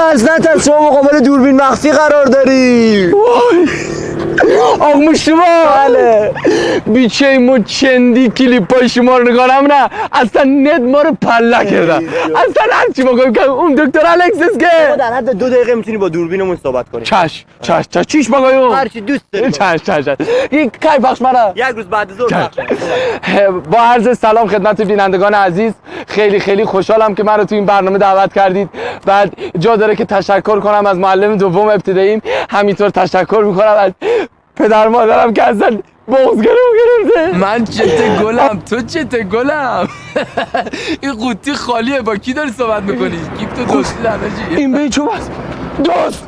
نترس شما مقابل دوربین مخفی قرار داری. آق مشتبا بله بیچه مو چندی کلیپای شما رو نگارم نه اصلا ند ما رو پله کردن اصلا هرچی بکنم که اون دکتر الکسیس که ما در حد 2 دقیقه میتونی با دوربینمون صحبت کنیم. چش چیش بگویم هرچی دوست داری. چش این کی بخش منه یک روز بعد ظهر. با عرض سلام خدمت بینندگان عزیز، خیلی خوشحالم که منو تو این برنامه دعوت کردید. بعد جا داره که تشکر کنم از معلم دوم ابتداییم، همینطور تشکر میکنم از پدر مادرم که اصلا بغض گرفته. من چته گلم تو چته گلم. این قوطی خالیه، با کی داری صحبت میکنی؟ گیفت و دوستی درنجی این بیچو بس دوست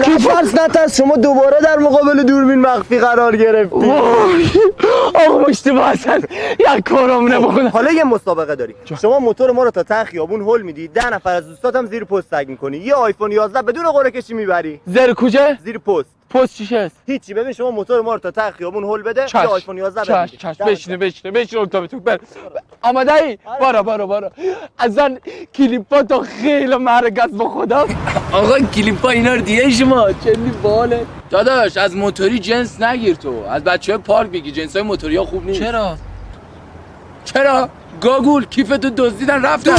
نفرس نترس شما دوباره در مقابل دوربین مخفی قرار گرفتی. آقا مشتبه اصلا یک کارامونه بکنم. حالا یه مسابقه داری. شما موتور ما رو تا ته خیابون هول میدی، 10 نفر از دوستات هم زیر پست تگ میکنی، یه آیفون 11 بدون قرعه کشی میبری زر کوچه؟ زیر پست. پست چیش هست؟ هیچی. ببین شما موتور ما رو تا ته خیابون هول بده، یه آیفون 11 بدی. بشین اکتافتون بر آماده ای؟ بارا اصلا کلیپا تا خیلی مرگز با خدا. آقا کلیپا اینا رو دیگه شما چندی باله داداش. از موتوری جنس نگیر، تو از بچه های پارک بگی جنس های موتوری ها خوب نیست. چرا؟ گاگول کیفتو دزدیدن رفتن.